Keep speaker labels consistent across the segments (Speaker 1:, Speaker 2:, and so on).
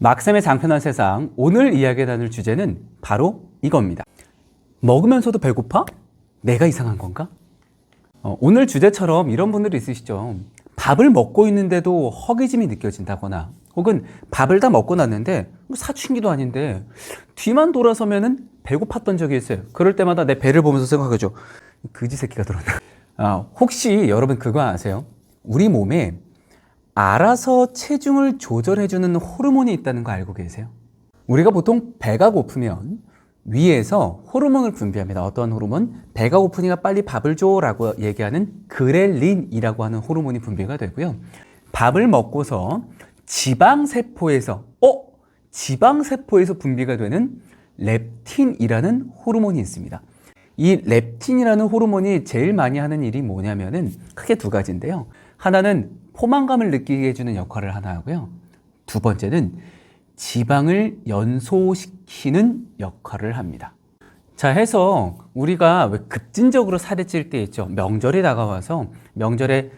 Speaker 1: 막쌤의 장편한 세상, 오늘 이야기 나눌 주제는 바로 이겁니다. 먹으면서도 배고파? 내가 이상한 건가? 오늘 주제처럼 이런 분들이 있으시죠. 밥을 먹고 있는데도 허기짐이 느껴진다거나 혹은 밥을 다 먹고 났는데 사춘기도 아닌데 뒤만 돌아서면은 배고팠던 적이 있어요. 그럴 때마다 내 배를 보면서 생각하죠. 그지 새끼가 들었나? 혹시 여러분 그거 아세요? 우리 몸에 알아서 체중을 조절해주는 호르몬이 있다는 거 알고 계세요? 우리가 보통 배가 고프면 위에서 호르몬을 분비합니다. 어떤 호르몬? 배가 고프니까 빨리 밥을 줘 라고 얘기하는 그렐린이라고 하는 호르몬이 분비가 되고요. 밥을 먹고서 지방세포에서 분비가 되는 렙틴이라는 호르몬이 있습니다. 이 렙틴이라는 호르몬이 제일 많이 하는 일이 뭐냐면은 크게 두 가지인데요. 하나는 포만감을 느끼게 해주는 역할을 하나 하고요. 두 번째는 지방을 연소시키는 역할을 합니다. 자, 해서 우리가 왜 급진적으로 살이 찔 때 있죠. 명절이 다가와서 명절에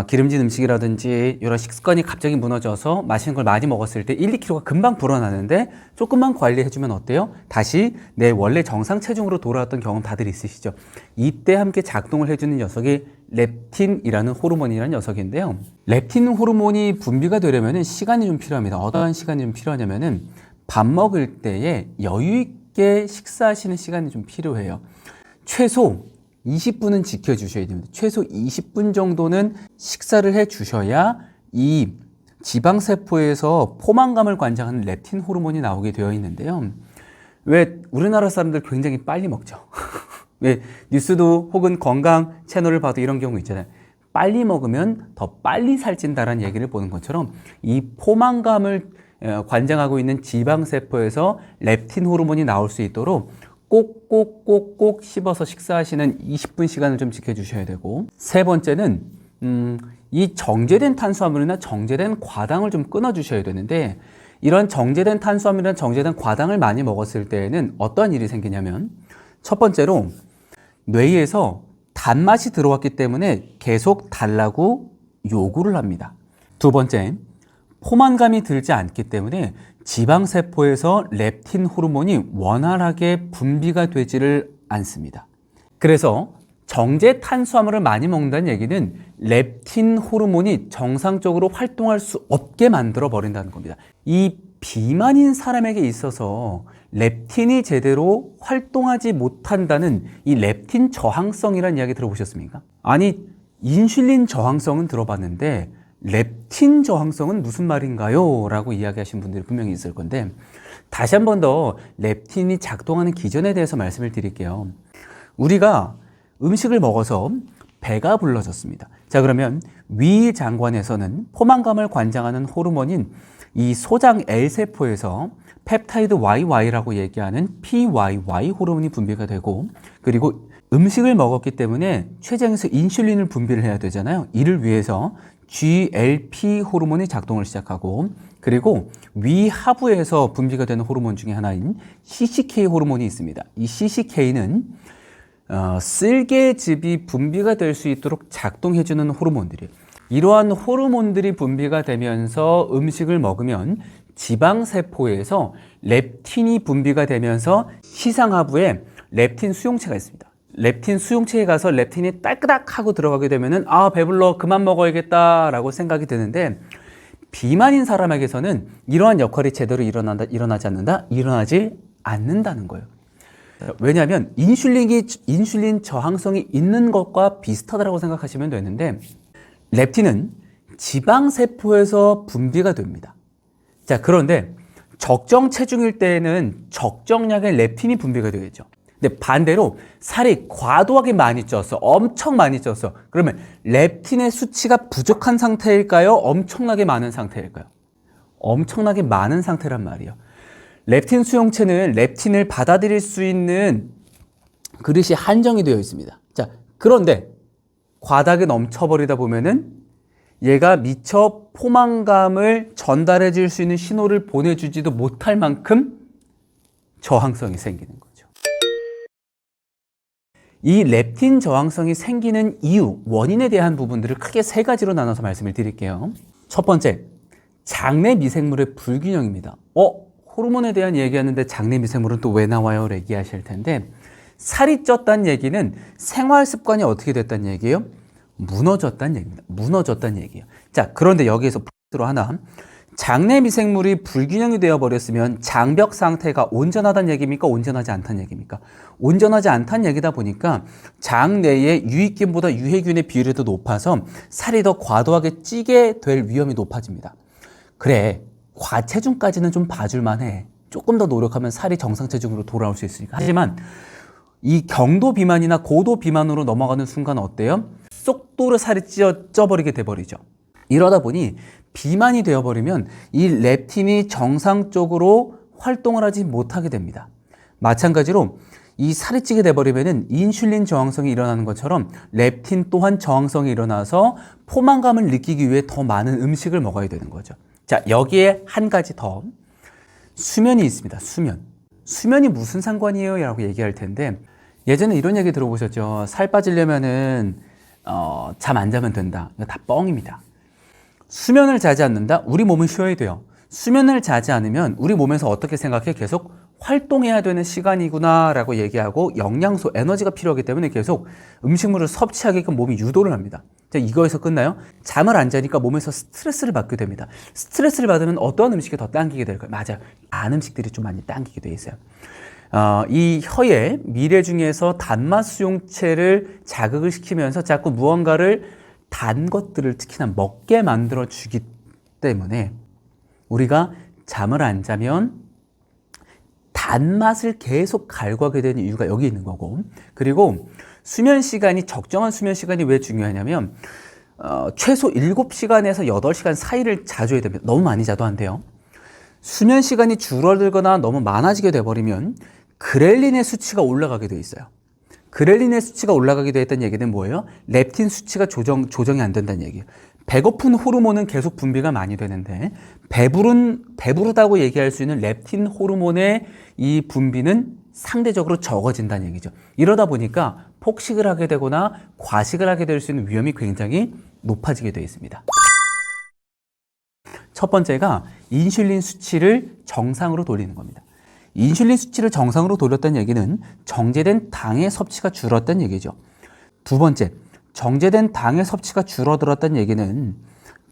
Speaker 1: 기름진 음식이라든지 이런 식습관이 갑자기 무너져서 맛있는 걸 많이 먹었을 때 1, 2kg가 금방 불어나는데 조금만 관리해주면 어때요? 다시 내 원래 정상 체중으로 돌아왔던 경험 다들 있으시죠? 이때 함께 작동을 해주는 녀석이 렙틴이라는 호르몬이라는 녀석인데요. 렙틴 호르몬이 분비가 되려면 시간이 좀 필요합니다. 어떠한 시간이 좀 필요하냐면은 밥 먹을 때에 여유 있게 식사하시는 시간이 좀 필요해요. 최소 20분은 지켜주셔야 됩니다. 최소 20분 정도는 식사를 해 주셔야 이 지방세포에서 포만감을 관장하는 렙틴 호르몬이 나오게 되어 있는데요. 왜 우리나라 사람들 굉장히 빨리 먹죠? 왜 뉴스도 혹은 건강 채널을 봐도 이런 경우 있잖아요. 빨리 먹으면 더 빨리 살찐다라는 얘기를 보는 것처럼 이 포만감을 관장하고 있는 지방세포에서 렙틴 호르몬이 나올 수 있도록 꼭꼭꼭꼭 씹어서 식사하시는 20분 시간을 좀 지켜주셔야 되고, 세 번째는 이 정제된 탄수화물이나 정제된 과당을 좀 끊어주셔야 되는데, 이런 정제된 탄수화물이나 정제된 과당을 많이 먹었을 때에는 어떠한 일이 생기냐면, 첫 번째로 뇌에서 단맛이 들어왔기 때문에 계속 달라고 요구를 합니다. 두 번째, 포만감이 들지 않기 때문에 지방세포에서 렙틴 호르몬이 원활하게 분비가 되지를 않습니다. 그래서 정제 탄수화물을 많이 먹는다는 얘기는 렙틴 호르몬이 정상적으로 활동할 수 없게 만들어 버린다는 겁니다. 이 비만인 사람에게 있어서 렙틴이 제대로 활동하지 못한다는 이 렙틴 저항성이라는 이야기 들어보셨습니까? 아니, 인슐린 저항성은 들어봤는데 렙틴 저항성은 무슨 말인가요? 라고 이야기하신 분들이 분명히 있을 건데, 다시 한 번 더 렙틴이 작동하는 기전에 대해서 말씀을 드릴게요. 우리가 음식을 먹어서 배가 불러졌습니다. 자, 그러면 위장관에서는 포만감을 관장하는 호르몬인 이 소장 L세포에서 펩타이드 YY라고 얘기하는 PYY 호르몬이 분비가 되고, 그리고 음식을 먹었기 때문에 췌장에서 인슐린을 분비를 해야 되잖아요. 이를 위해서 GLP 호르몬이 작동을 시작하고, 그리고 위 하부에서 분비가 되는 호르몬 중에 하나인 CCK 호르몬이 있습니다. 이 CCK는 쓸개즙이 분비가 될 수 있도록 작동해주는 호르몬들이에요. 이러한 호르몬들이 분비가 되면서 음식을 먹으면 지방세포에서 렙틴이 분비가 되면서 시상하부에 렙틴 수용체가 있습니다. 렙틴 수용체에 가서 렙틴이 딸그닥하고 들어가게 되면은 배불러 그만 먹어야겠다라고 생각이 드는데, 비만인 사람에게서는 이러한 역할이 제대로 일어나지 않는다는 거예요. 왜냐하면 인슐린 저항성이 있는 것과 비슷하다고 생각하시면 되는데, 렙틴은 지방세포에서 분비가 됩니다. 자, 그런데 적정 체중일 때에는 적정량의 렙틴이 분비가 되겠죠. 근데 반대로 살이 과도하게 많이 쪘어, 엄청 많이 쪘어. 그러면 렙틴의 수치가 부족한 상태일까요? 엄청나게 많은 상태일까요? 엄청나게 많은 상태란 말이에요. 렙틴 수용체는 렙틴을 받아들일 수 있는 그릇이 한정이 되어 있습니다. 자, 그런데 과다하게 넘쳐버리다 보면은 얘가 미처 포만감을 전달해 줄 수 있는 신호를 보내주지도 못할 만큼 저항성이 생기는 거죠. 이 렙틴 저항성이 생기는 이유, 원인에 대한 부분들을 크게 세 가지로 나눠서 말씀을 드릴게요. 첫 번째, 장내 미생물의 불균형입니다. 호르몬에 대한 얘기하는데 장내 미생물은 또 왜 나와요? 얘기하실 텐데, 살이 쪘다는 얘기는 생활 습관이 어떻게 됐다는 얘기예요? 무너졌다는 얘기입니다. 무너졌다는 얘기예요. 자, 그런데 여기에서 포인트로 하나, 장내 미생물이 불균형이 되어버렸으면 장벽 상태가 온전하다는 얘기입니까? 온전하지 않다는 얘기입니까? 온전하지 않다는 얘기다 보니까 장내에 유익균보다 유해균의 비율이 더 높아서 살이 더 과도하게 찌게 될 위험이 높아집니다. 그래, 과체중까지는 좀 봐줄만 해. 조금 더 노력하면 살이 정상 체중으로 돌아올 수 있으니까. 하지만 이 경도 비만이나 고도 비만으로 넘어가는 순간 어때요? 속도로 살이 쪄버리게 돼버리죠. 이러다 보니 비만이 되어버리면 이 렙틴이 정상적으로 활동을 하지 못하게 됩니다. 마찬가지로 이 살이 찌게 돼버리면 인슐린 저항성이 일어나는 것처럼 렙틴 또한 저항성이 일어나서 포만감을 느끼기 위해 더 많은 음식을 먹어야 되는 거죠. 자, 여기에 한 가지 더, 수면이 있습니다. 수면이 무슨 상관이에요? 라고 얘기할 텐데, 예전에 이런 얘기 들어보셨죠? 살 빠지려면은 잠 안 자면 된다. 이거 다 뻥입니다. 수면을 자지 않는다? 우리 몸은 쉬어야 돼요. 수면을 자지 않으면 우리 몸에서 어떻게 생각해? 계속 활동해야 되는 시간이구나 라고 얘기하고, 영양소, 에너지가 필요하기 때문에 계속 음식물을 섭취하게끔 몸이 유도를 합니다. 자, 이거에서 끝나요? 잠을 안 자니까 몸에서 스트레스를 받게 됩니다. 스트레스를 받으면 어떠한 음식이 더 당기게 될까요? 맞아요. 단 음식들이 좀 많이 당기게 돼 있어요. 이 혀의 미래 중에서 단맛 수용체를 자극을 시키면서 자꾸 무언가를 단 것들을 특히나 먹게 만들어 주기 때문에 우리가 잠을 안 자면 단맛을 계속 갈구하게 되는 이유가 여기 있는 거고, 그리고 수면 시간이, 적정한 수면 시간이 왜 중요하냐면 최소 7시간에서 8시간 사이를 자줘야 됩니다. 너무 많이 자도 안 돼요. 수면 시간이 줄어들거나 너무 많아지게 돼버리면 그렐린의 수치가 올라가게 돼 있어요. 그렐린의 수치가 올라가게 되었다는 얘기는 뭐예요? 렙틴 수치가 조정이 안 된다는 얘기예요. 배고픈 호르몬은 계속 분비가 많이 되는데 배부르다고 얘기할 수 있는 렙틴 호르몬의 이 분비는 상대적으로 적어진다는 얘기죠. 이러다 보니까 폭식을 하게 되거나 과식을 하게 될 수 있는 위험이 굉장히 높아지게 되어 있습니다. 첫 번째가 인슐린 수치를 정상으로 돌리는 겁니다. 인슐린 수치를 정상으로 돌렸다는 얘기는 정제된 당의 섭취가 줄었다는 얘기죠. 두 번째, 정제된 당의 섭취가 줄어들었다는 얘기는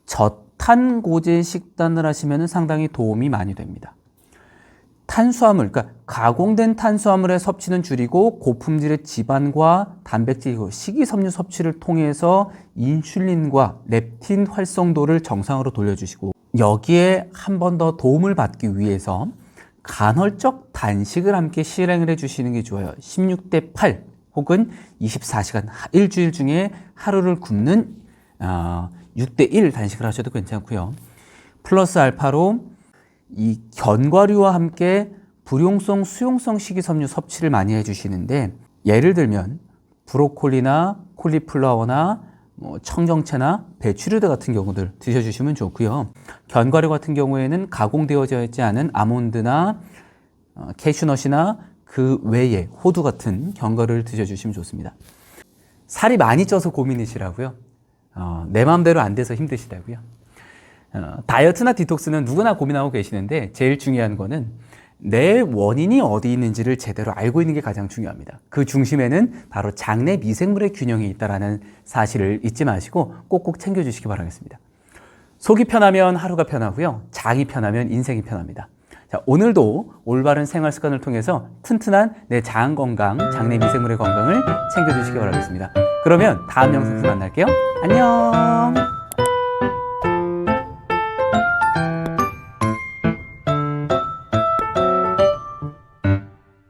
Speaker 1: 저탄고제 식단을 하시면 상당히 도움이 많이 됩니다. 탄수화물, 그러니까 가공된 탄수화물의 섭취는 줄이고 고품질의 지방과 단백질, 식이섬유 섭취를 통해서 인슐린과 렙틴 활성도를 정상으로 돌려주시고, 여기에 한 번 더 도움을 받기 위해서 간헐적 단식을 함께 실행을 해주시는 게 좋아요. 16대 8 혹은 24시간, 일주일 중에 하루를 굶는 6대 1 단식을 하셔도 괜찮고요. 플러스 알파로 이 견과류와 함께 불용성, 수용성 식이섬유 섭취를 많이 해주시는데, 예를 들면 브로콜리나 콜리플라워나 청경채나 배추류대 같은 경우들 드셔주시면 좋고요. 견과류 같은 경우에는 가공되어져 있지 않은 아몬드나 캐슈넛이나 그 외에 호두 같은 견과류를 드셔주시면 좋습니다. 살이 많이 쪄서 고민이시라고요? 내 마음대로 안 돼서 힘드시다고요? 다이어트나 디톡스는 누구나 고민하고 계시는데, 제일 중요한 거는 내 원인이 어디 있는지를 제대로 알고 있는 게 가장 중요합니다. 그 중심에는 바로 장내 미생물의 균형이 있다는 사실을 잊지 마시고 꼭꼭 챙겨주시기 바라겠습니다. 속이 편하면 하루가 편하고요. 장이 편하면 인생이 편합니다. 자, 오늘도 올바른 생활 습관을 통해서 튼튼한 내 장 건강, 장내 미생물의 건강을 챙겨주시기 바라겠습니다. 그러면 다음 영상에서 만날게요. 안녕!